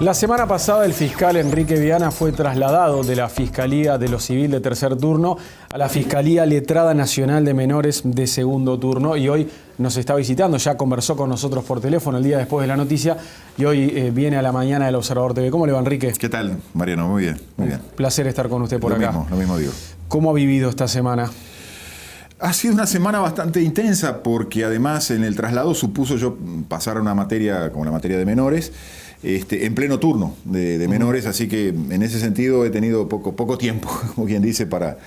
La semana pasada el fiscal Enrique Viana fue trasladado de la Fiscalía de lo Civil de tercer turno a la Fiscalía Letrada Nacional de Menores de segundo turno y hoy nos está visitando, ya conversó con nosotros por teléfono el día después de la noticia y hoy viene a la mañana del Observador TV. ¿Cómo le va, Enrique? ¿Qué tal, Mariano? Muy bien, muy bien. Placer estar con usted por acá. Lo mismo digo. ¿Cómo ha vivido esta semana? Ha sido una semana bastante intensa porque además en el traslado supuso yo pasar a una materia como la materia de menores en pleno turno de menores, así que en ese sentido he tenido poco tiempo, como quien dice, para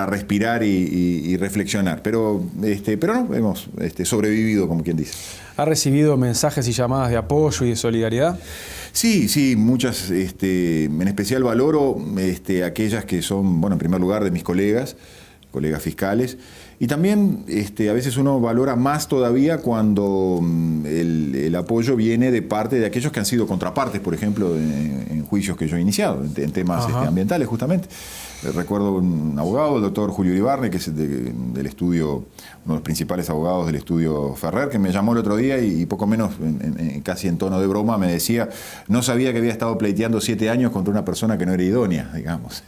respirar y reflexionar. Pero no, hemos sobrevivido, como quien dice. ¿Ha recibido mensajes y llamadas de apoyo y de solidaridad? Sí, muchas. En especial valoro aquellas que son, bueno, en primer lugar de mis colegas fiscales, y también a veces uno valora más todavía cuando el apoyo viene de parte de aquellos que han sido contrapartes, por ejemplo, en juicios que yo he iniciado, en temas ambientales justamente. Recuerdo un abogado, el doctor Julio Iribarne, que es del estudio, uno de los principales abogados del estudio Ferrer, que me llamó el otro día y poco menos, casi en tono de broma, me decía, no sabía que había estado pleiteando 7 años contra una persona que no era idónea, digamos,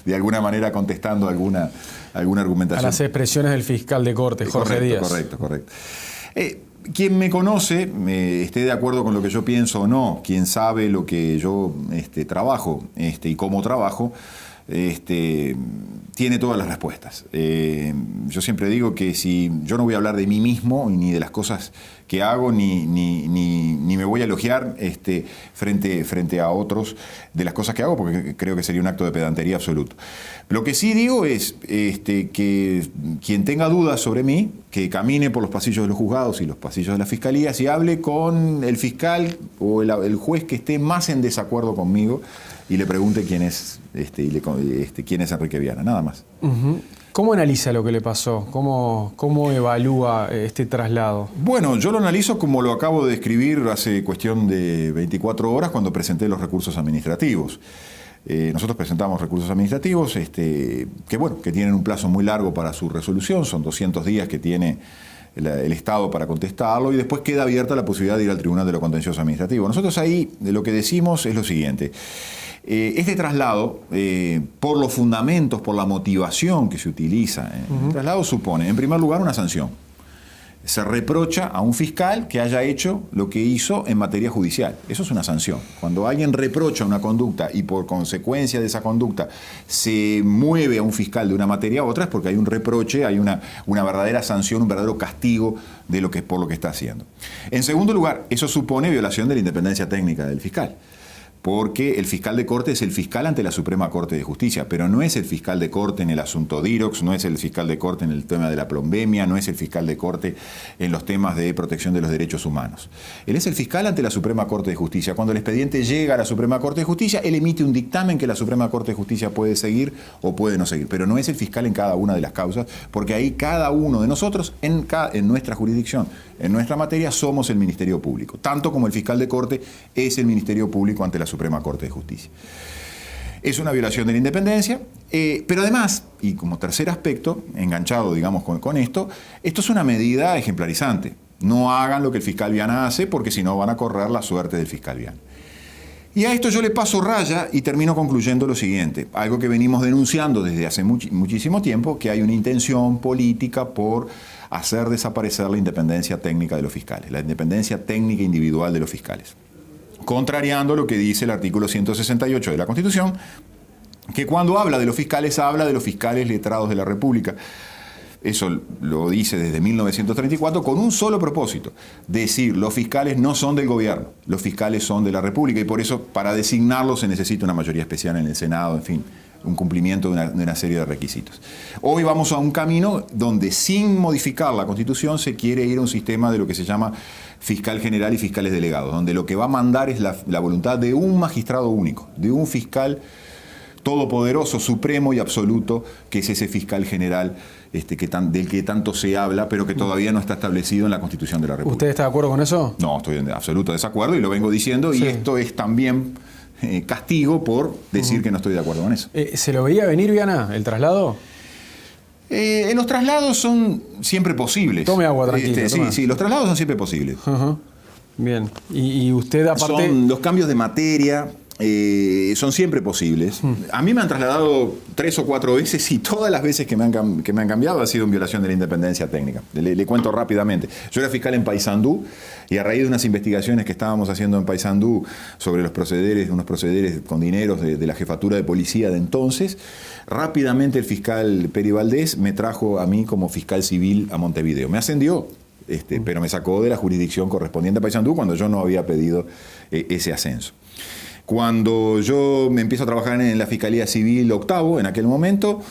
de alguna manera contestando alguna argumentación. A las expresiones del fiscal de corte, Jorge Díaz. Correcto. Quien me conoce, esté de acuerdo con lo que yo pienso o no, quien sabe lo que yo trabajo y cómo trabajo, tiene todas las respuestas. Yo siempre digo que si yo no voy a hablar de mí mismo ni de las cosas que hago, ni me voy a elogiar frente a otros de las cosas que hago, porque creo que sería un acto de pedantería absoluto. Lo que sí digo es que quien tenga dudas sobre mí, que camine por los pasillos de los juzgados y los pasillos de las fiscalías y hable con el fiscal o el juez que esté más en desacuerdo conmigo y le pregunte quién es quién es Enrique Viana, nada más. ¿Cómo analiza lo que le pasó? ¿Cómo evalúa este traslado? Bueno, yo lo analizo como lo acabo de describir hace cuestión de 24 horas cuando presenté los recursos administrativos. Nosotros presentamos recursos administrativos que tienen un plazo muy largo para su resolución, son 200 días que tiene el Estado para contestarlo y después queda abierta la posibilidad de ir al Tribunal de lo Contencioso Administrativo. Nosotros ahí lo que decimos es lo siguiente. Este traslado, por los fundamentos, por la motivación que se utiliza, el traslado supone, en primer lugar, una sanción. Se reprocha a un fiscal que haya hecho lo que hizo en materia judicial. Eso es una sanción. Cuando alguien reprocha una conducta y por consecuencia de esa conducta se mueve a un fiscal de una materia a otra, es porque hay un reproche, hay una verdadera sanción, un verdadero castigo por lo que está haciendo. En segundo lugar, eso supone violación de la independencia técnica del fiscal. Porque el fiscal de corte es el fiscal ante la Suprema Corte de Justicia, pero no es el fiscal de corte en el asunto Dirox, no es el fiscal de corte en el tema de la plombemia, no es el fiscal de corte en los temas de protección de los derechos humanos. Él es el fiscal ante la Suprema Corte de Justicia. Cuando el expediente llega a la Suprema Corte de Justicia, él emite un dictamen que la Suprema Corte de Justicia puede seguir o puede no seguir, pero no es el fiscal en cada una de las causas, porque ahí cada uno de nosotros, en nuestra jurisdicción, en nuestra materia, somos el Ministerio Público, tanto como el fiscal de corte es el Ministerio Público ante la Suprema Corte de Justicia. Es una violación de la independencia, pero además, y como tercer aspecto, enganchado digamos con esto es una medida ejemplarizante. No hagan lo que el fiscal Viana hace porque si no van a correr la suerte del fiscal Viana. Y a esto yo le paso raya y termino concluyendo lo siguiente, algo que venimos denunciando desde hace muchísimo tiempo, que hay una intención política por hacer desaparecer la independencia técnica de los fiscales, la independencia técnica individual de los fiscales. Contrariando lo que dice el artículo 168 de la Constitución, que cuando habla de los fiscales letrados de la República. Eso lo dice desde 1934 con un solo propósito, decir los fiscales no son del gobierno, los fiscales son de la República y por eso para designarlos se necesita una mayoría especial en el Senado, en fin, un cumplimiento de una serie de requisitos. Hoy vamos a un camino donde sin modificar la Constitución se quiere ir a un sistema de lo que se llama fiscal general y fiscales delegados, donde lo que va a mandar es la voluntad de un magistrado único, de un fiscal todopoderoso, supremo y absoluto, que es ese fiscal general del que tanto se habla, pero que todavía no está establecido en la Constitución de la República. ¿Usted está de acuerdo con eso? No, estoy en absoluto desacuerdo y lo vengo diciendo, y esto es también castigo por decir que no estoy de acuerdo con eso. ¿Se lo veía venir, Viana, el traslado? Los traslados son siempre posibles. Tome agua, tranquilo. Sí, los traslados son siempre posibles. Bien. Y usted aparte... Los cambios de materia son siempre posibles. A mí me han trasladado 3 o 4 veces y todas las veces que me han cambiado ha sido en violación de la independencia técnica. Le cuento rápidamente. Yo era fiscal en Paysandú y a raíz de unas investigaciones que estábamos haciendo en Paysandú sobre unos procederes con dineros de la jefatura de policía de entonces, rápidamente el fiscal Peri Valdés me trajo a mí como fiscal civil a Montevideo. Me ascendió, pero me sacó de la jurisdicción correspondiente a Paysandú cuando yo no había pedido ese ascenso. Cuando yo me empiezo a trabajar en la Fiscalía Civil Octavo, en aquel momento,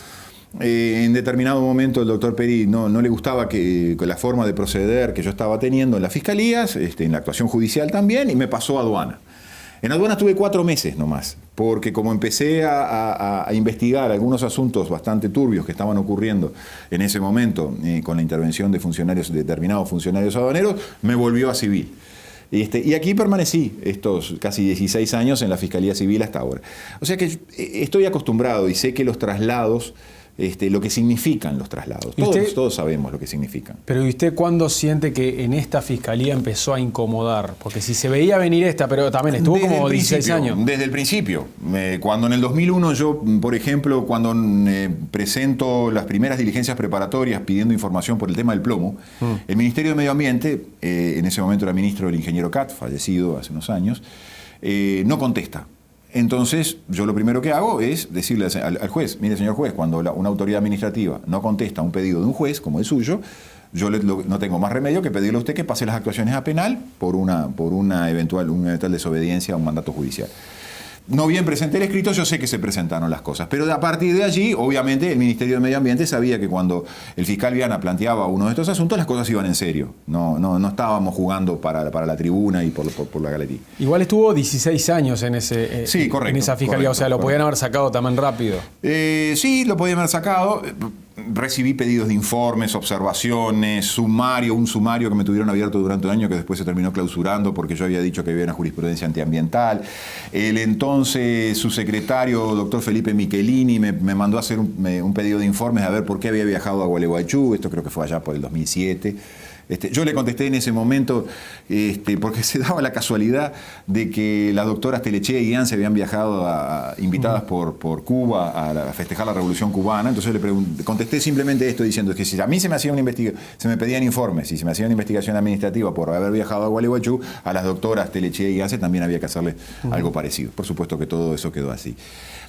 en determinado momento el doctor Peri no le gustaba que la forma de proceder que yo estaba teniendo en las fiscalías, en la actuación judicial también, y me pasó a aduana. En aduana estuve 4 meses nomás, porque como empecé a investigar algunos asuntos bastante turbios que estaban ocurriendo en ese momento con la intervención de determinados funcionarios aduaneros, me volvió a civil. Y aquí permanecí estos casi 16 años en la Fiscalía Civil hasta ahora. O sea que estoy acostumbrado y sé que los traslados, lo que significan los traslados. Todos sabemos lo que significan. Pero ¿y usted cuándo siente que en esta Fiscalía empezó a incomodar? Porque si se veía venir pero también estuvo como 16 años. Desde el principio. Cuando en el 2001 yo, por ejemplo, cuando presento las primeras diligencias preparatorias pidiendo información por el tema del plomo, el Ministerio de Medio Ambiente, en ese momento era ministro el ingeniero Cat, fallecido hace unos años, no contesta. Entonces, yo lo primero que hago es decirle al juez, mire señor juez, cuando una autoridad administrativa no contesta un pedido de un juez, como el suyo, yo no tengo más remedio que pedirle a usted que pase las actuaciones a penal por una eventual desobediencia a un mandato judicial. No bien presenté el escrito, yo sé que se presentaron las cosas, pero a partir de allí, obviamente, el Ministerio de Medio Ambiente sabía que cuando el fiscal Viana planteaba uno de estos asuntos, las cosas iban en serio. No estábamos jugando para la tribuna y por la galería. Igual estuvo 16 años en sí, correcto, en esa fiscalía, correcto, o sea, lo podían haber sacado también rápido. Sí, lo podían haber sacado. Recibí pedidos de informes, observaciones, un sumario que me tuvieron abierto durante un año que después se terminó clausurando porque yo había dicho que había una jurisprudencia antiambiental. El entonces subsecretario, doctor Felipe Michelini, me mandó a hacer un pedido de informes a ver por qué había viajado a Gualeguaychú. Esto creo que fue allá por el 2007. Yo le contesté en ese momento porque se daba la casualidad de que las doctoras Telechea y Guián se habían viajado invitadas por Cuba a festejar la Revolución Cubana. Entonces le contesté simplemente esto diciendo que si a mí se me pedían informes, y se me hacía una investigación administrativa por haber viajado a Gualeguaychú, a las doctoras Telechea y Guián también había que hacerle algo parecido. Por supuesto que todo eso quedó así.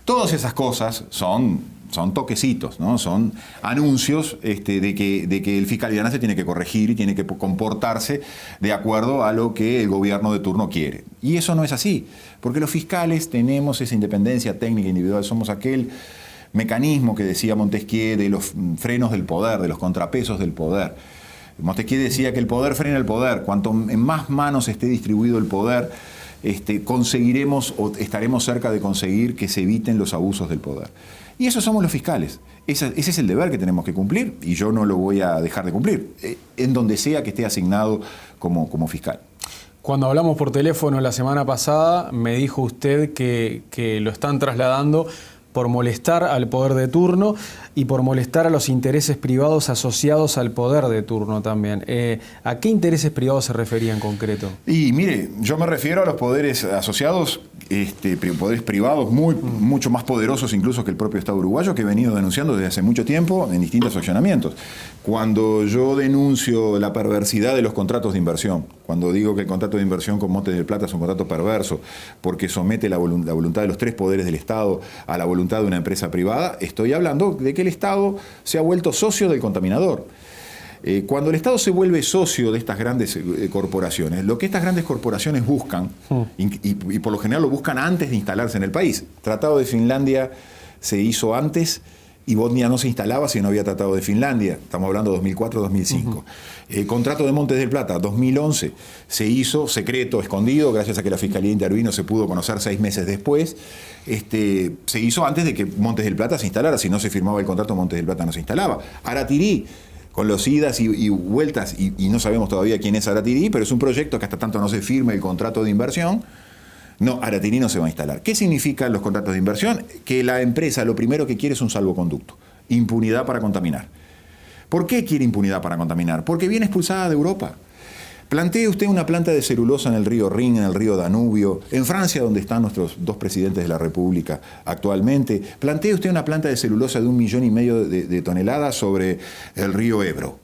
Todas esas cosas son toquecitos, ¿no? Son anuncios de que el fiscal Viana se tiene que corregir y tiene que comportarse de acuerdo a lo que el gobierno de turno quiere. Y eso no es así, porque los fiscales tenemos esa independencia técnica individual, somos aquel mecanismo que decía Montesquieu de los frenos del poder, de los contrapesos del poder. Montesquieu decía que el poder frena el poder. Cuanto en más manos esté distribuido el poder, conseguiremos o estaremos cerca de conseguir que se eviten los abusos del poder. Y eso somos los fiscales. Ese es el deber que tenemos que cumplir y yo no lo voy a dejar de cumplir, en donde sea que esté asignado como fiscal. Cuando hablamos por teléfono la semana pasada, me dijo usted que lo están trasladando por molestar al poder de turno y por molestar a los intereses privados asociados al poder de turno también. ¿A qué intereses privados se refería en concreto? Y mire, yo me refiero a los poderes asociados, poderes privados mucho más poderosos incluso que el propio Estado uruguayo, que he venido denunciando desde hace mucho tiempo en distintos accionamientos. Cuando yo denuncio la perversidad de los contratos de inversión, cuando digo que el contrato de inversión con Montes del Plata es un contrato perverso porque somete la voluntad de los 3 poderes del Estado a la voluntad de una empresa privada, estoy hablando de que el Estado se ha vuelto socio del contaminador. Cuando el Estado se vuelve socio de estas grandes corporaciones, lo que estas grandes corporaciones buscan, y por lo general lo buscan antes de instalarse en el país. El Tratado de Finlandia se hizo antes y Bosnia no se instalaba si no había Tratado de Finlandia. Estamos hablando de 2004-2005. El contrato de Montes del Plata, 2011, se hizo secreto, escondido, gracias a que la Fiscalía intervino, se pudo conocer 6 meses después. Se hizo antes de que Montes del Plata se instalara. Si no se firmaba el contrato, Montes del Plata no se instalaba. Aratirí, con los idas y vueltas, y no sabemos todavía quién es Aratirí, pero es un proyecto que hasta tanto no se firme el contrato de inversión, Aratirí no se va a instalar. ¿Qué significan los contratos de inversión? Que la empresa lo primero que quiere es un salvoconducto, impunidad para contaminar. ¿Por qué quiere impunidad para contaminar? Porque viene expulsada de Europa. Plantee usted una planta de celulosa en el río Rin, en el río Danubio, en Francia, donde están nuestros dos presidentes de la República actualmente. Plantee usted una planta de celulosa de 1,5 millones de toneladas sobre el río Ebro.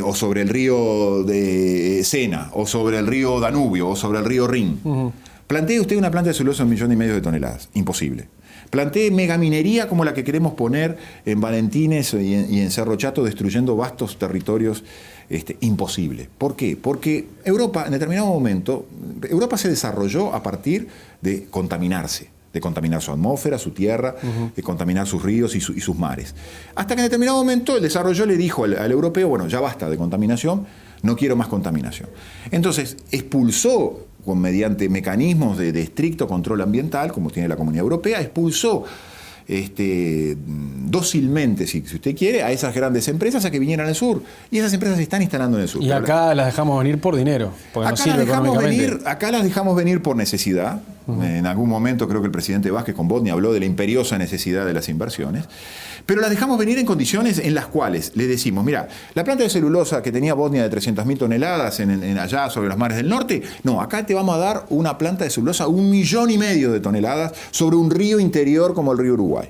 O sobre el río de Sena, o sobre el río Danubio, o sobre el río Rin. Plantee usted una planta de celulosa de 1,5 millones de toneladas. Imposible. Plantee megaminería como la que queremos poner en Valentines y en Cerro Chato, destruyendo vastos territorios. Imposible. ¿Por qué? Porque Europa, en determinado momento, Europa se desarrolló a partir de contaminarse, de contaminar su atmósfera, su tierra, de contaminar sus ríos y sus mares. Hasta que en determinado momento el desarrollo le dijo al europeo, bueno, ya basta de contaminación, no quiero más contaminación. Entonces, expulsó, mediante mecanismos de estricto control ambiental, como tiene la Comunidad Europea, expulsó dócilmente, si usted quiere, a esas grandes empresas a que vinieran al sur. Y esas empresas se están instalando en el sur. Y acá las dejamos venir por dinero, porque no sirve económicamente. Acá las dejamos venir por necesidad. En algún momento creo que el presidente Vázquez con Bodni habló de la imperiosa necesidad de las inversiones. Pero las dejamos venir en condiciones en las cuales le decimos, mira, la planta de celulosa que tenía Bosnia de 300.000 toneladas allá sobre los mares del norte, no, acá te vamos a dar una planta de celulosa 1,5 millones de toneladas sobre un río interior como el río Uruguay.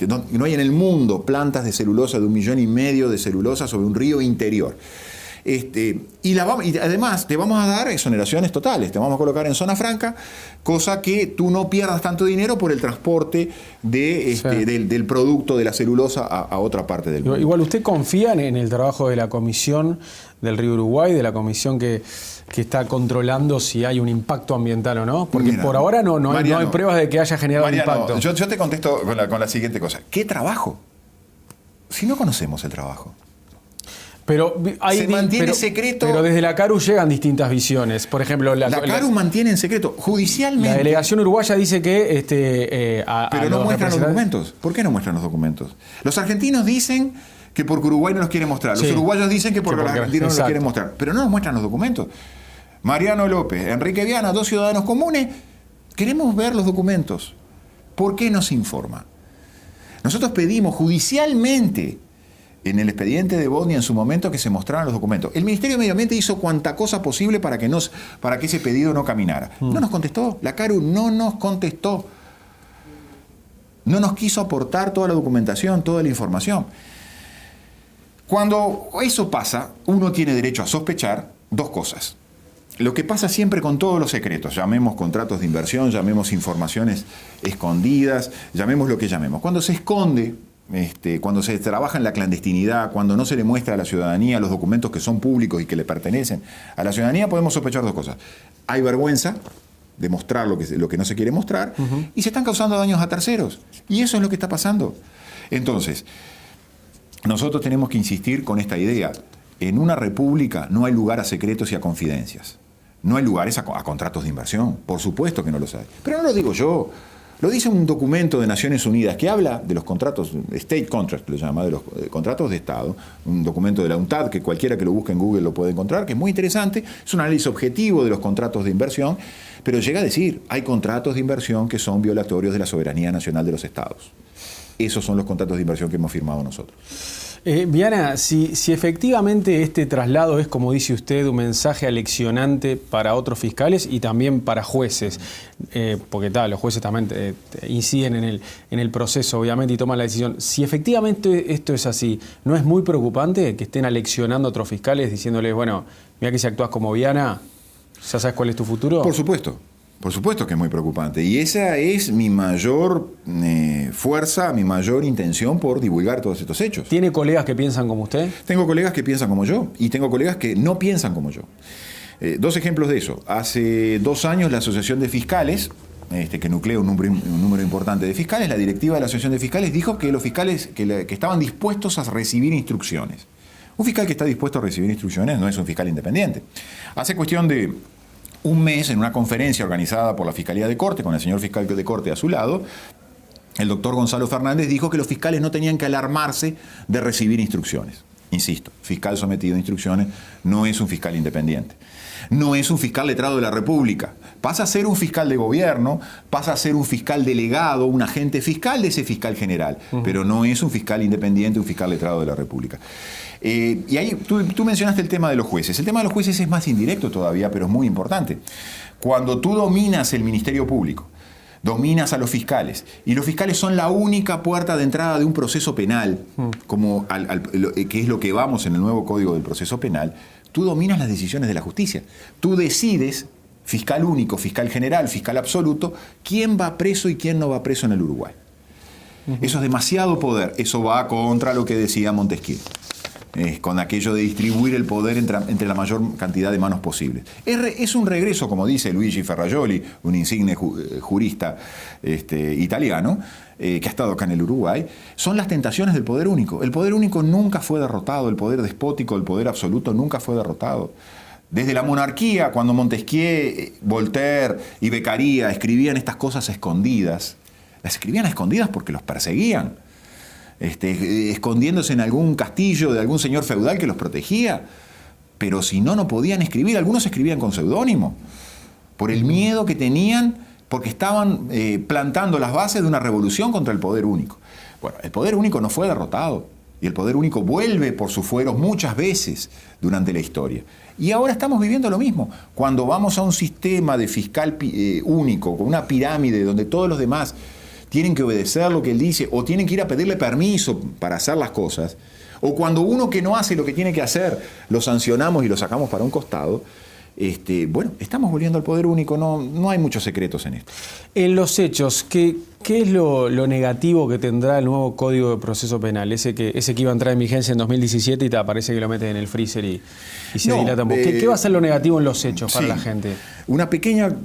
No hay en el mundo plantas de celulosa de 1,5 millones de celulosa sobre un río interior. Y además te vamos a dar exoneraciones totales, te vamos a colocar en zona franca, cosa que tú no pierdas tanto dinero por el transporte del producto de la celulosa a otra parte del mundo. Igual, ¿usted confía en el trabajo de la Comisión del Río Uruguay, de la comisión que está controlando si hay un impacto ambiental o no? Porque por ahora no hay pruebas de que haya generado impacto. Yo te contesto con la siguiente cosa. ¿Qué trabajo? Si no conocemos el trabajo. Pero se mantiene secreto. Pero desde la CARU llegan distintas visiones. Por ejemplo, la CARU mantiene en secreto judicialmente. La delegación uruguaya dice que pero no muestran los documentos. ¿Por qué no muestran los documentos? Los argentinos dicen que porque Uruguay no los quiere mostrar. Los uruguayos dicen que porque los argentinos no los quieren mostrar. Pero no nos muestran los documentos. Mariano López, Enrique Viana, dos ciudadanos comunes, queremos ver los documentos. ¿Por qué no se informa? Nosotros pedimos judicialmente en el expediente de Bodni en su momento que se mostraran los documentos. El Ministerio de Medio Ambiente hizo cuanta cosa posible para que ese pedido no caminara. No nos contestó. La CARU no nos contestó. No nos quiso aportar toda la documentación, toda la información. Cuando eso pasa, uno tiene derecho a sospechar dos cosas. Lo que pasa siempre con todos los secretos, llamemos contratos de inversión, llamemos informaciones escondidas, llamemos lo que llamemos. Cuando se esconde, cuando se trabaja en la clandestinidad, cuando no se le muestra a la ciudadanía los documentos que son públicos y que le pertenecen a la ciudadanía, podemos sospechar dos cosas. Hay vergüenza de mostrar lo que no se quiere mostrar, y se están causando daños a terceros. Y eso es lo que está pasando. Entonces, nosotros tenemos que insistir con esta idea. En una república no hay lugar a secretos y a confidencias. No hay lugares a contratos de inversión. Por supuesto que no los hay. Pero no lo digo yo. Lo dice un documento de Naciones Unidas que habla de los contratos, state contracts, lo llama, de los contratos de Estado, un documento de la UNTAD que cualquiera que lo busque en Google lo puede encontrar, que es muy interesante, es un análisis objetivo de los contratos de inversión, pero llega a decir, hay contratos de inversión que son violatorios de la soberanía nacional de los Estados. Esos son los contratos de inversión que hemos firmado nosotros. Viana, si efectivamente este traslado es, como dice usted, un mensaje aleccionante para otros fiscales y también para jueces, porque los jueces también inciden en el proceso, obviamente, y toman la decisión. Si efectivamente esto es así, ¿no es muy preocupante que estén aleccionando a otros fiscales diciéndoles, bueno, mira que si actúas como Viana, ¿ya sabes cuál es tu futuro? Por supuesto que es muy preocupante. Y esa es mi mayor fuerza, mi mayor intención por divulgar todos estos hechos. ¿Tiene colegas que piensan como usted? Tengo colegas que piensan como yo y tengo colegas que no piensan como yo. Dos ejemplos de eso. Hace 2 años la Asociación de Fiscales, que nuclea un número importante de fiscales, la directiva de la Asociación de Fiscales dijo que los fiscales que estaban dispuestos a recibir instrucciones. Un fiscal que está dispuesto a recibir instrucciones no es un fiscal independiente. Hace cuestión de un mes, en una conferencia organizada por la Fiscalía de Corte, con el señor fiscal de Corte a su lado, el doctor Gonzalo Fernández dijo que los fiscales no tenían que alarmarse de recibir instrucciones. insisto, fiscal sometido a instrucciones no es un fiscal independiente. No es un fiscal letrado de la República. Pasa a ser un fiscal de gobierno, pasa a ser un fiscal delegado, un agente fiscal de ese fiscal general, pero no es un fiscal independiente, un fiscal letrado de la República. Y ahí tú mencionaste el tema de los jueces. El tema de los jueces es más indirecto todavía, pero es muy importante. Cuando tú dominas el Ministerio Público, dominas a los fiscales, y los fiscales son la única puerta de entrada de un proceso penal, que es lo que vamos en el nuevo Código del Proceso Penal, tú dominas las decisiones de la justicia. Tú decides, fiscal único, fiscal general, fiscal absoluto, quién va preso y quién no va preso en el Uruguay. Eso es demasiado poder. Eso va contra lo que decía Montesquieu, con aquello de distribuir el poder entre la mayor cantidad de manos posibles. Es un regreso, como dice Luigi Ferrajoli, un insigne jurista italiano, que ha estado acá en el Uruguay. Son las tentaciones del poder único. El poder único nunca fue derrotado, el poder despótico, el poder absoluto nunca fue derrotado. Desde la monarquía, cuando Montesquieu, Voltaire y Beccaria escribían estas cosas escondidas, las escribían a escondidas porque los perseguían, escondiéndose en algún castillo de algún señor feudal que los protegía. Pero si no, no podían escribir. Algunos escribían con seudónimo, por el miedo que tenían, porque estaban plantando las bases de una revolución contra el poder único. Bueno, el poder único no fue derrotado, y el poder único vuelve por sus fueros muchas veces durante la historia. Y ahora estamos viviendo lo mismo. Cuando vamos a un sistema de fiscal único, con una pirámide donde todos los demás tienen que obedecer lo que él dice, o tienen que ir a pedirle permiso para hacer las cosas, o cuando uno que no hace lo que tiene que hacer, lo sancionamos y lo sacamos para un costado, bueno, estamos volviendo al poder único, no hay muchos secretos en esto. En los hechos, ¿qué es lo negativo que tendrá el nuevo Código de Proceso Penal? Ese que iba a entrar en vigencia en 2017 y parece que lo meten en el freezer y se dilata un poco. ¿Qué va a ser lo negativo en los hechos para la gente? Una pequeña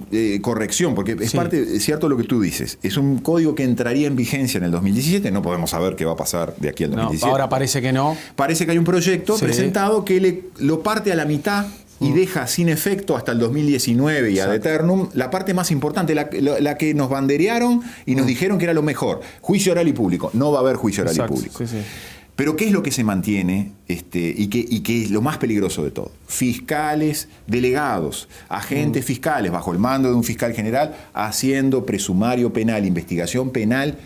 corrección, porque es cierto lo que tú dices. Es un código que entraría en vigencia en el 2017, no podemos saber qué va a pasar de aquí al 2017. Ahora parece que no. Parece que hay un proyecto presentado que lo parte a la mitad y deja sin efecto hasta el 2019 y ad eternum la parte más importante, la que nos banderearon y nos dijeron que era lo mejor. Juicio oral y público. No va a haber juicio oral y público. Sí. Pero ¿qué es lo que se mantiene y qué es lo más peligroso de todo? Fiscales delegados, agentes fiscales bajo el mando de un fiscal general haciendo presumario penal, investigación penal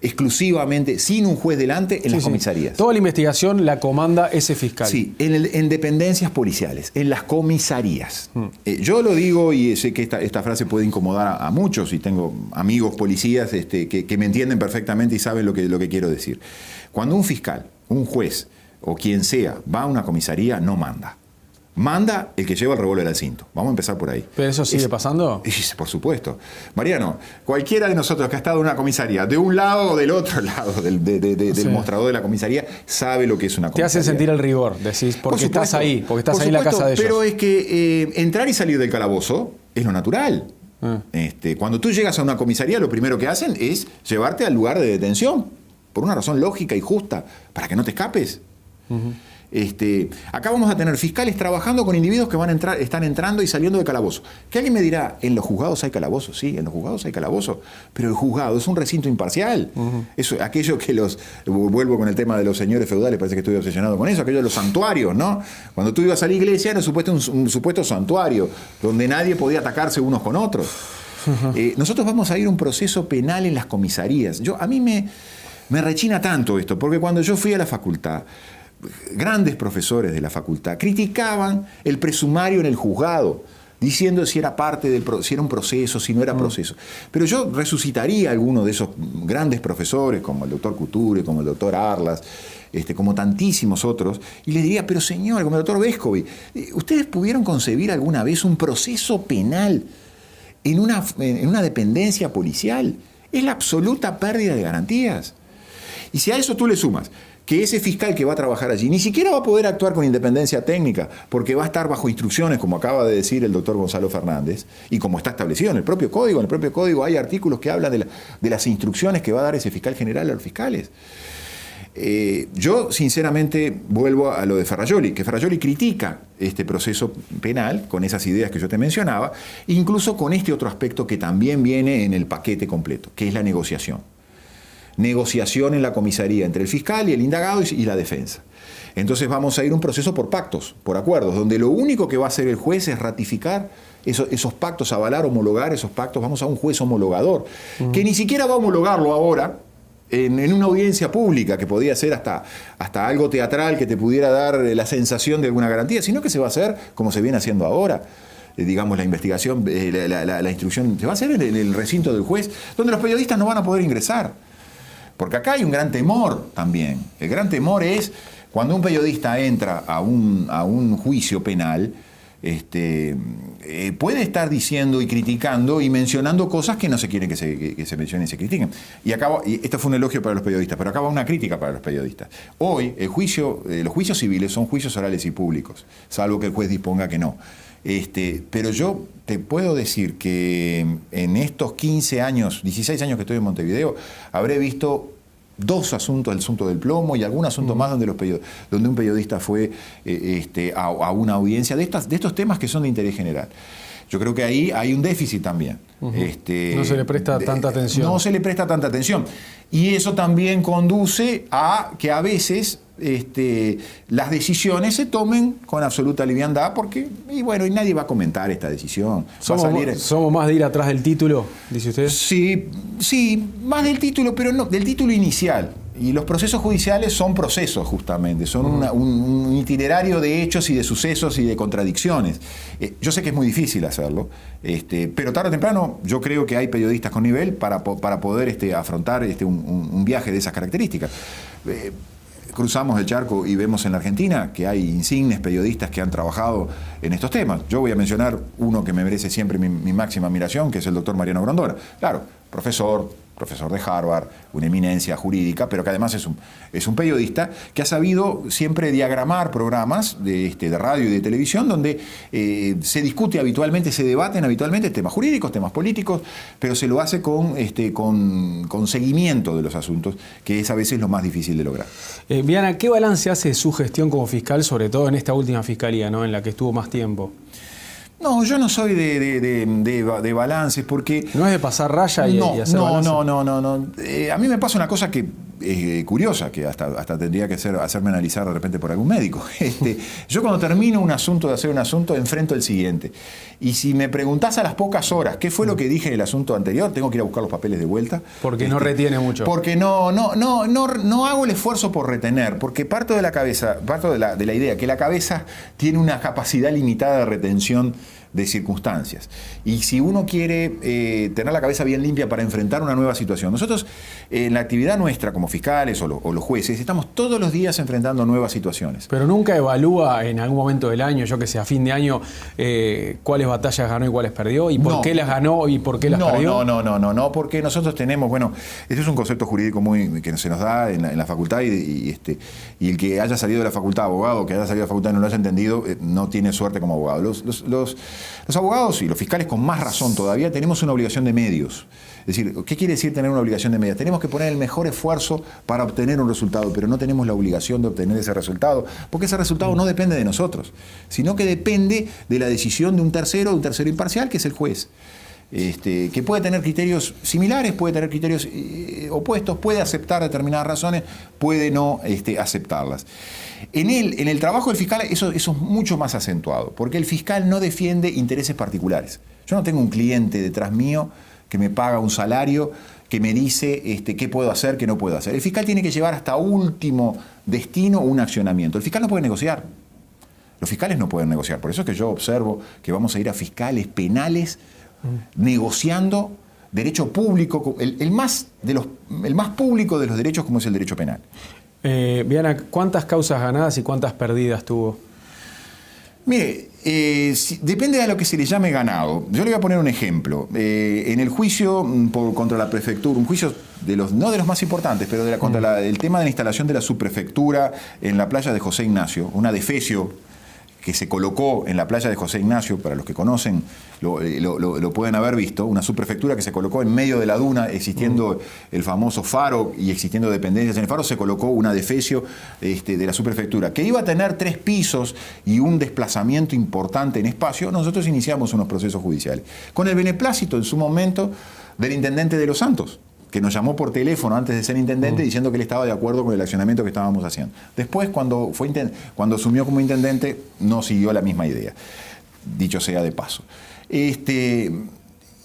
exclusivamente, sin un juez delante, en las comisarías. Toda la investigación la comanda ese fiscal. Sí, en dependencias policiales, en las comisarías. Yo lo digo y sé que esta frase puede incomodar a muchos, y tengo amigos policías que me entienden perfectamente y saben lo que quiero decir. Cuando un fiscal, un juez o quien sea va a una comisaría, no manda. Manda el que lleva el revólver al cinto. Vamos a empezar por ahí. ¿Pero eso sigue pasando? Por supuesto. Mariano, cualquiera de nosotros que ha estado en una comisaría, de un lado o del otro lado del mostrador de la comisaría, sabe lo que es una comisaría. Te hace sentir el rigor, decís, porque estás ahí, en la casa de ellos. Pero es que entrar y salir del calabozo es lo natural. Cuando tú llegas a una comisaría, lo primero que hacen es llevarte al lugar de detención, por una razón lógica y justa, para que no te escapes. Acá vamos a tener fiscales trabajando con individuos que están entrando y saliendo de calabozo. Que alguien me dirá, ¿en los juzgados hay calabozo? Sí, en los juzgados hay calabozo, pero el juzgado es un recinto imparcial. Eso, aquello que vuelvo con el tema de los señores feudales, parece que estoy obsesionado con eso, aquello de los santuarios, ¿no? Cuando tú ibas a la iglesia era un supuesto santuario, donde nadie podía atacarse unos con otros. Nosotros vamos a ir a un proceso penal en las comisarías. A mí me rechina tanto esto, porque cuando yo fui a la facultad, grandes profesores de la facultad criticaban el presumario en el juzgado, diciendo si era si era un proceso, si no era proceso. Pero yo resucitaría a alguno de esos grandes profesores, como el doctor Couture, como el doctor Arlas, como tantísimos otros, y les diría, pero señor, como el doctor Vescovi, ¿ustedes pudieron concebir alguna vez un proceso penal en una dependencia policial? Es la absoluta pérdida de garantías. Y si a eso tú le sumas que ese fiscal que va a trabajar allí ni siquiera va a poder actuar con independencia técnica, porque va a estar bajo instrucciones, como acaba de decir el doctor Gonzalo Fernández, y como está establecido en el propio código. En el propio código hay artículos que hablan de las instrucciones que va a dar ese fiscal general a los fiscales. Yo, sinceramente, vuelvo a lo de Ferrajoli, que Ferrajoli critica este proceso penal con esas ideas que yo te mencionaba, incluso con este otro aspecto que también viene en el paquete completo, que es la negociación. negociación en la comisaría entre el fiscal y el indagado y la defensa. Entonces vamos a ir a un proceso por pactos, por acuerdos, donde lo único que va a hacer el juez es ratificar esos pactos, avalar, homologar esos pactos. Vamos a un juez homologador, que ni siquiera va a homologarlo ahora en una audiencia pública, que podía ser hasta algo teatral que te pudiera dar la sensación de alguna garantía, sino que se va a hacer como se viene haciendo ahora. Digamos, la investigación, la instrucción, se va a hacer en el recinto del juez, donde los periodistas no van a poder ingresar. Porque acá hay un gran temor también. El gran temor es cuando un periodista entra a un juicio penal, puede estar diciendo y criticando y mencionando cosas que no se quieren que se mencionen y se critiquen. Y esto fue un elogio para los periodistas, pero acá va una crítica para los periodistas. Hoy los juicios civiles son juicios orales y públicos, salvo que el juez disponga que no. Pero yo te puedo decir que en estos 15 años, 16 años que estoy en Montevideo, habré visto 2 asuntos, el asunto del plomo y algún asunto más donde un periodista fue a una audiencia de estos temas que son de interés general. Yo creo que ahí hay un déficit también. No se le presta tanta atención. No se le presta tanta atención. Y eso también conduce a que a veces las decisiones se tomen con absoluta liviandad y nadie va a comentar esta decisión. ¿Somos más de ir atrás del título, dice usted? Sí, más del título, pero no, del título inicial. Y los procesos judiciales son procesos, justamente, son un itinerario de hechos y de sucesos y de contradicciones. Yo sé que es muy difícil hacerlo, pero tarde o temprano yo creo que hay periodistas con nivel para poder afrontar un viaje de esas características. Cruzamos el charco y vemos en la Argentina que hay insignes periodistas que han trabajado en estos temas. Yo voy a mencionar uno que me merece siempre mi máxima admiración, que es el doctor Mariano Grondona. Claro, profesor de Harvard, una eminencia jurídica, pero que además es un periodista que ha sabido siempre diagramar programas de radio y de televisión donde se discute habitualmente, se debaten habitualmente temas jurídicos, temas políticos, pero se lo hace con seguimiento de los asuntos, que es a veces lo más difícil de lograr. Viana, ¿qué balance hace su gestión como fiscal, sobre todo en esta última fiscalía, ¿no?, en la que estuvo más tiempo? No, yo no soy de balances porque... ¿No es de pasar raya y hacer balance? No. A mí me pasa una cosa que curiosa, que hasta tendría que hacerme analizar de repente por algún médico. Yo cuando termino de hacer un asunto, enfrento el siguiente. Y si me preguntás a las pocas horas qué fue lo que dije en el asunto anterior, tengo que ir a buscar los papeles de vuelta. Porque no retiene mucho. Porque no hago el esfuerzo por retener, porque parto de la idea que la cabeza tiene una capacidad limitada de retención de circunstancias. Y si uno quiere tener la cabeza bien limpia para enfrentar una nueva situación, nosotros en la actividad nuestra como fiscales o los jueces estamos todos los días enfrentando nuevas situaciones. Pero nunca evalúa en algún momento del año, yo que sé, a fin de año, cuáles batallas ganó y cuáles perdió, y por qué las ganó y por qué las perdió. No, porque nosotros tenemos, este es un concepto jurídico que se nos da en la facultad y el que haya salido de la facultad abogado, que haya salido de la facultad y no lo haya entendido, no tiene suerte como abogado. Los abogados y los fiscales con más razón todavía tenemos una obligación de medios. Es decir, ¿qué quiere decir tener una obligación de medios? Tenemos que poner el mejor esfuerzo para obtener un resultado, pero no tenemos la obligación de obtener ese resultado, porque ese resultado no depende de nosotros, sino que depende de la decisión de un tercero imparcial, que es el juez. Que puede tener criterios similares, puede tener criterios opuestos, puede aceptar determinadas razones, puede no aceptarlas. En el trabajo del fiscal eso es mucho más acentuado, porque el fiscal no defiende intereses particulares. Yo no tengo un cliente detrás mío que me paga un salario, que me dice qué puedo hacer, qué no puedo hacer. El fiscal tiene que llevar hasta último destino un accionamiento. El fiscal no puede negociar. Los fiscales no pueden negociar. Por eso es que yo observo que vamos a ir a fiscales penales negociando derecho público, el más público de los derechos, como es el derecho penal. Viana, ¿cuántas causas ganadas y cuántas perdidas tuvo? Mire, depende de lo que se le llame ganado. Yo le voy a poner un ejemplo. En el juicio contra la prefectura, un juicio no de los más importantes, pero contra el tema de la instalación de la subprefectura en la playa de José Ignacio, una defecio que se colocó en la playa de José Ignacio, para los que conocen lo pueden haber visto, una subprefectura que se colocó en medio de la duna, existiendo el famoso faro y existiendo dependencias en el faro, se colocó una defecio de la subprefectura, que iba a tener 3 pisos y un desplazamiento importante en espacio. Nosotros iniciamos unos procesos judiciales, con el beneplácito en su momento del intendente de Los Santos, que nos llamó por teléfono antes de ser intendente diciendo que él estaba de acuerdo con el accionamiento que estábamos haciendo. Después, cuando asumió como intendente, no siguió la misma idea, dicho sea de paso.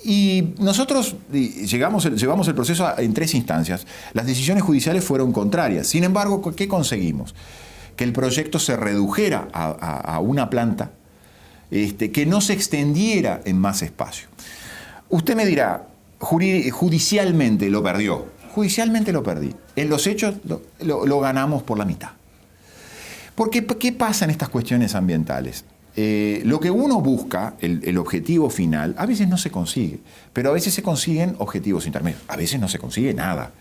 Y nosotros llevamos el proceso en 3 instancias. Las decisiones judiciales fueron contrarias. Sin embargo, ¿qué conseguimos? Que el proyecto se redujera a una planta, que no se extendiera en más espacio. Usted me dirá, judicialmente lo perdió. Judicialmente lo perdí. En los hechos lo ganamos por la mitad. Porque, ¿qué pasa en estas cuestiones ambientales? Lo que uno busca, el objetivo final, a veces no se consigue, pero a veces se consiguen objetivos intermedios. A veces no se consigue nada,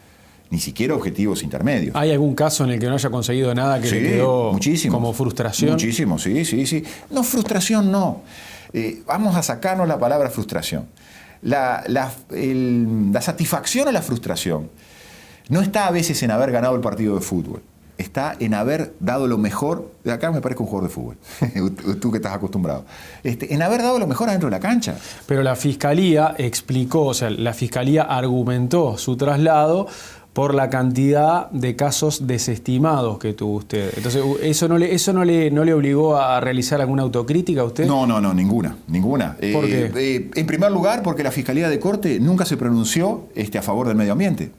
ni siquiera objetivos intermedios. ¿Hay algún caso en el que no haya conseguido nada que le quedó como frustración? Muchísimo, sí. No, frustración no. Vamos a sacarnos la palabra frustración. La satisfacción a la frustración no está a veces en haber ganado el partido de fútbol. Está en haber dado lo mejor. De acá me parezco un jugador de fútbol, tú que estás acostumbrado. En haber dado lo mejor adentro de la cancha. Pero la Fiscalía explicó, o sea, la Fiscalía argumentó su traslado por la cantidad de casos desestimados que tuvo usted. Entonces, ¿eso no le obligó a realizar alguna autocrítica a usted? No, ninguna. ¿Por qué? En primer lugar, porque la Fiscalía de Corte nunca se pronunció a favor del medio ambiente.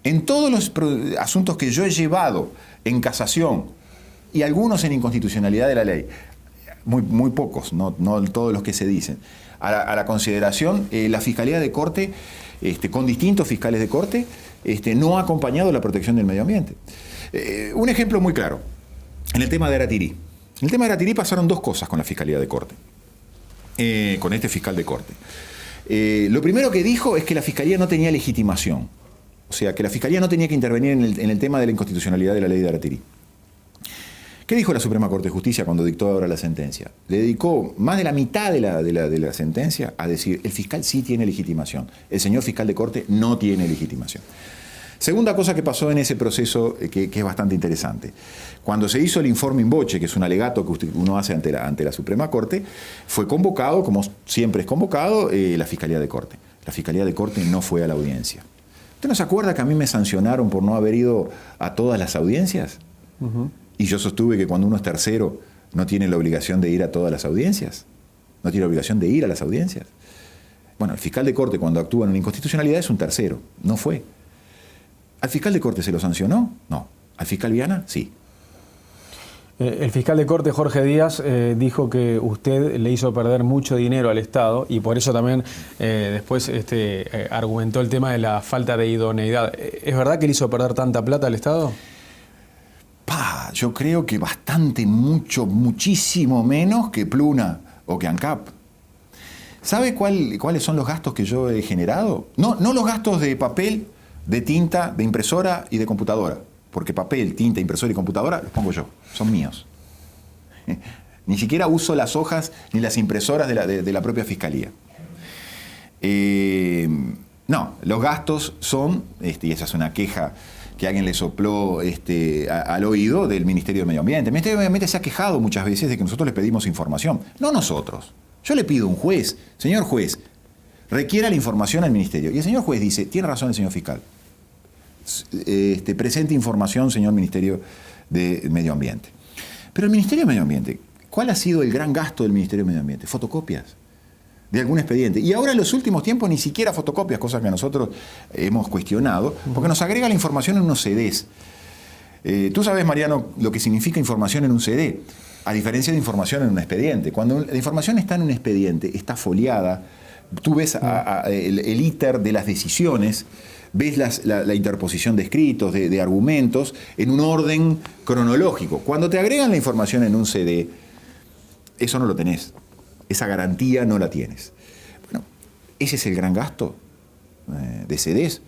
En todos los asuntos que yo he llevado en casación y algunos en inconstitucionalidad de la ley, muy pocos, no todos los que se dicen, a la consideración, la Fiscalía de Corte, con distintos fiscales de Corte, no ha acompañado la protección del medio ambiente. Un ejemplo muy claro, en el tema de Aratirí. En el tema de Aratirí pasaron 2 cosas con la Fiscalía de Corte, con este fiscal de Corte. Lo primero que dijo es que la Fiscalía no tenía legitimación. O sea, que la Fiscalía no tenía que intervenir en el tema de la inconstitucionalidad de la ley de Aratirí. ¿Qué dijo la Suprema Corte de Justicia cuando dictó ahora la sentencia? Le dedicó más de la mitad de la sentencia a decir, el fiscal sí tiene legitimación, el señor fiscal de Corte no tiene legitimación. Segunda cosa que pasó en ese proceso, que es bastante interesante. Cuando se hizo el informe in voce, que es un alegato que uno hace ante la Suprema Corte, fue convocado, como siempre es convocado, la Fiscalía de Corte. La Fiscalía de Corte no fue a la audiencia. ¿Usted no se acuerda que a mí me sancionaron por no haber ido a todas las audiencias? Y yo sostuve que cuando uno es tercero no tiene la obligación de ir a todas las audiencias. No tiene la obligación de ir a las audiencias. Bueno, el fiscal de Corte cuando actúa en una inconstitucionalidad es un tercero. No fue. ¿Al fiscal de Corte se lo sancionó? No. ¿Al fiscal Viana? Sí. El fiscal de Corte, Jorge Díaz, dijo que usted le hizo perder mucho dinero al Estado y por eso también después argumentó el tema de la falta de idoneidad. ¿Es verdad que le hizo perder tanta plata al Estado? Yo creo que bastante, muchísimo menos que Pluna o que ANCAP. ¿Sabe cuáles son los gastos que yo he generado? No los gastos de papel, de tinta, de impresora y de computadora. Porque papel, tinta, impresora y computadora los pongo yo, son míos. Ni siquiera uso las hojas ni las impresoras de la propia Fiscalía. No, los gastos son, y esa es una queja que alguien le sopló al oído del Ministerio de Medio Ambiente. El Ministerio de Medio Ambiente se ha quejado muchas veces de que nosotros le pedimos información. No nosotros. Yo le pido a un juez, señor juez, requiera la información al Ministerio. Y el señor juez dice, tiene razón el señor fiscal. Presente información, señor Ministerio de Medio Ambiente. Pero el Ministerio de Medio Ambiente, ¿cuál ha sido el gran gasto del Ministerio de Medio Ambiente? Fotocopias de algún expediente. Y ahora en los últimos tiempos ni siquiera fotocopias, cosas que nosotros hemos cuestionado, porque nos agrega la información en unos CDs. Tú sabes, Mariano, lo que significa información en un CD, a diferencia de información en un expediente. Cuando la información está en un expediente, está foliada, tú ves el íter de las decisiones, ves la interposición de escritos, de argumentos, en un orden cronológico. Cuando te agregan la información en un CD, eso no lo tenés. Esa garantía no la tienes. Bueno, ese es el gran gasto de CDs.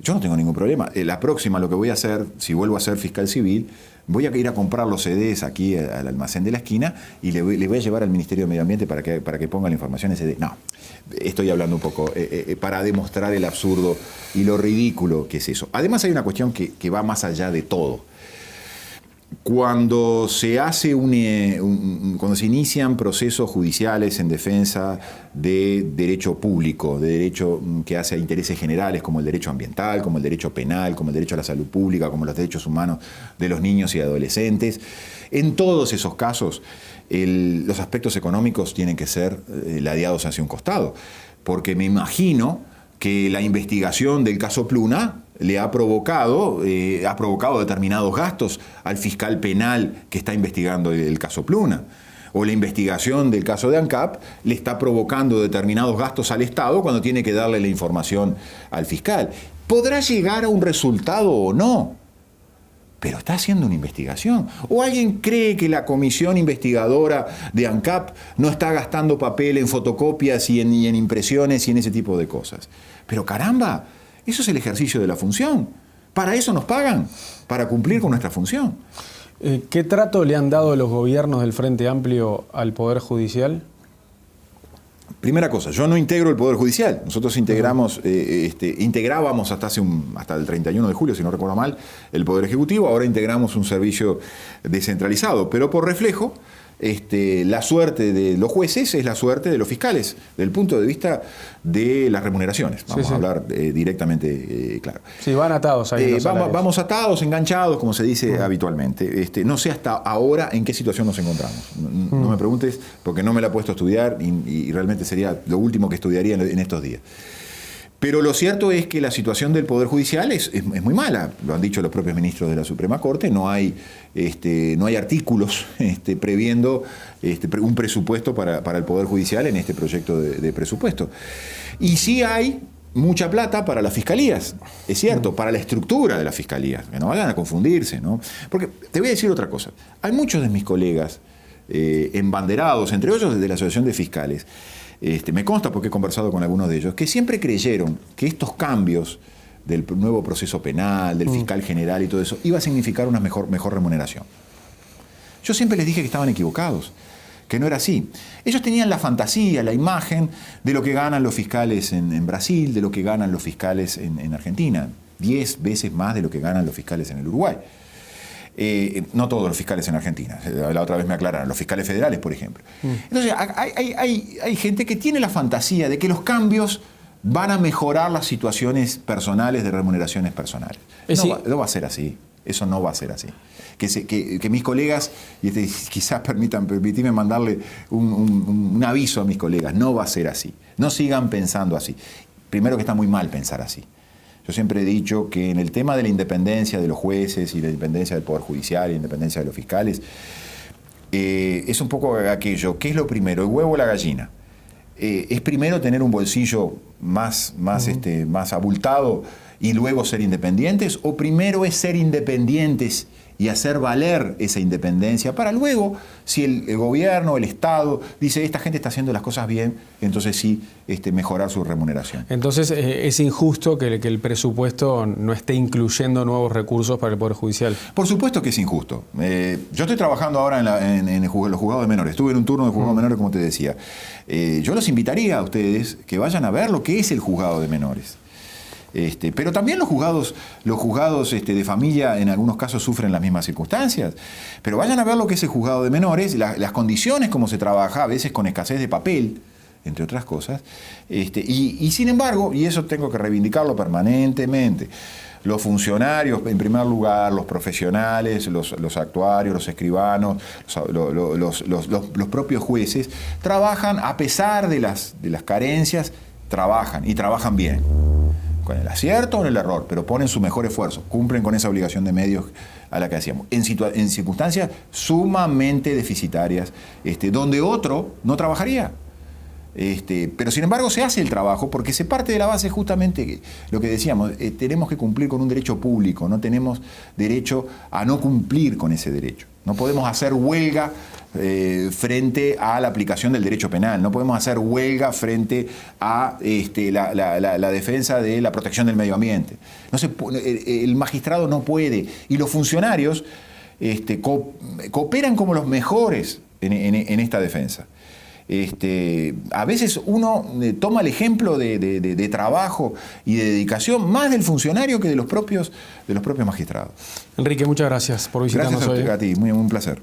Yo no tengo ningún problema. La próxima, lo que voy a hacer, si vuelvo a ser fiscal civil, voy a ir a comprar los CDs aquí al almacén de la esquina y le voy a llevar al Ministerio de Medio Ambiente para que ponga la información en CD. No, estoy hablando un poco para demostrar el absurdo y lo ridículo que es eso. Además hay una cuestión que va más allá de todo. Cuando se cuando se inician procesos judiciales en defensa de derecho público, de derecho que hace a intereses generales, como el derecho ambiental, como el derecho penal, como el derecho a la salud pública, como los derechos humanos de los niños y adolescentes, en todos esos casos los aspectos económicos tienen que ser ladeados hacia un costado, porque me imagino que la investigación del caso Pluna le ha provocado determinados gastos al fiscal penal que está investigando el caso Pluna. O la investigación del caso de ANCAP le está provocando determinados gastos al Estado cuando tiene que darle la información al fiscal. ¿Podrá llegar a un resultado o no? Pero está haciendo una investigación. ¿O alguien cree que la comisión investigadora de ANCAP no está gastando papel en fotocopias y en impresiones y en ese tipo de cosas? Pero caramba, eso es el ejercicio de la función. Para eso nos pagan, para cumplir con nuestra función. ¿Qué trato le han dado los gobiernos del Frente Amplio al Poder Judicial? Primera cosa, yo no integro el Poder Judicial. Nosotros integrábamos hasta el 31 de julio, si no recuerdo mal, el Poder Ejecutivo. Ahora integramos un servicio descentralizado, pero por reflejo, la suerte de los jueces es la suerte de los fiscales, desde el punto de vista de las remuneraciones. Vamos a hablar directamente claro. Sí, van atados ahí. Vamos atados, enganchados, como se dice habitualmente. No sé hasta ahora en qué situación nos encontramos. No me preguntes, porque no me la he puesto a estudiar y realmente sería lo último que estudiaría en estos días. Pero lo cierto es que la situación del Poder Judicial es muy mala. Lo han dicho los propios ministros de la Suprema Corte. No hay artículos previendo un presupuesto para el Poder Judicial en este proyecto de presupuesto. Y sí hay mucha plata para las fiscalías, es cierto, para la estructura de las fiscalías. Que no vayan a confundirse, ¿no? Porque te voy a decir otra cosa. Hay muchos de mis colegas embanderados, entre ellos desde la Asociación de Fiscales, me consta porque he conversado con algunos de ellos, que siempre creyeron que estos cambios del nuevo proceso penal, del fiscal general y todo eso, iba a significar una mejor remuneración. Yo siempre les dije que estaban equivocados, que no era así. Ellos tenían la fantasía, la imagen de lo que ganan los fiscales en Brasil, de lo que ganan los fiscales en Argentina, 10 veces más de lo que ganan los fiscales en el Uruguay. No todos los fiscales en Argentina, la otra vez me aclararon, los fiscales federales, por ejemplo. Entonces, hay gente que tiene la fantasía de que los cambios van a mejorar las situaciones personales de remuneraciones personales. No va a ser así, eso no va a ser así. Que mis colegas, y quizás permítame mandarle un aviso a mis colegas, no va a ser así, no sigan pensando así. Primero que está muy mal pensar así. Yo siempre he dicho que en el tema de la independencia de los jueces y la independencia del Poder Judicial y la independencia de los fiscales, es un poco aquello, ¿qué es lo primero? ¿El huevo o la gallina? ¿Es primero tener un bolsillo más abultado y luego ser independientes? ¿O primero es ser independientes y hacer valer esa independencia para luego, si el gobierno, el Estado, dice esta gente está haciendo las cosas bien, entonces sí mejorar su remuneración? Entonces es injusto que el presupuesto no esté incluyendo nuevos recursos para el Poder Judicial. Por supuesto que es injusto. Yo estoy trabajando ahora en los juzgados de menores. Estuve en un turno de juzgados de menores, como te decía. Yo los invitaría a ustedes que vayan a ver lo que es el juzgado de menores. Pero también los juzgados de familia en algunos casos sufren las mismas circunstancias. Pero vayan a ver lo que es el juzgado de menores, las condiciones como se trabaja, a veces con escasez de papel, entre otras cosas. Y sin embargo, y eso tengo que reivindicarlo permanentemente, los funcionarios, en primer lugar, los profesionales, los actuarios, los escribanos, los propios jueces, trabajan a pesar de las carencias, trabajan y trabajan bien. Con el acierto o en el error, pero ponen su mejor esfuerzo, cumplen con esa obligación de medios a la que hacíamos, en circunstancias sumamente deficitarias, donde otro no trabajaría. Pero sin embargo se hace el trabajo porque se parte de la base justamente lo que decíamos, tenemos que cumplir con un derecho público, no tenemos derecho a no cumplir con ese derecho. No podemos hacer huelga frente a la aplicación del derecho penal, no podemos hacer huelga frente a la defensa de la protección del medio ambiente. El magistrado no puede, y los funcionarios cooperan como los mejores en esta defensa. A veces uno toma el ejemplo de trabajo y de dedicación más del funcionario que de los propios magistrados. Enrique, muchas gracias por visitarnos hoy. Gracias a ti, un placer.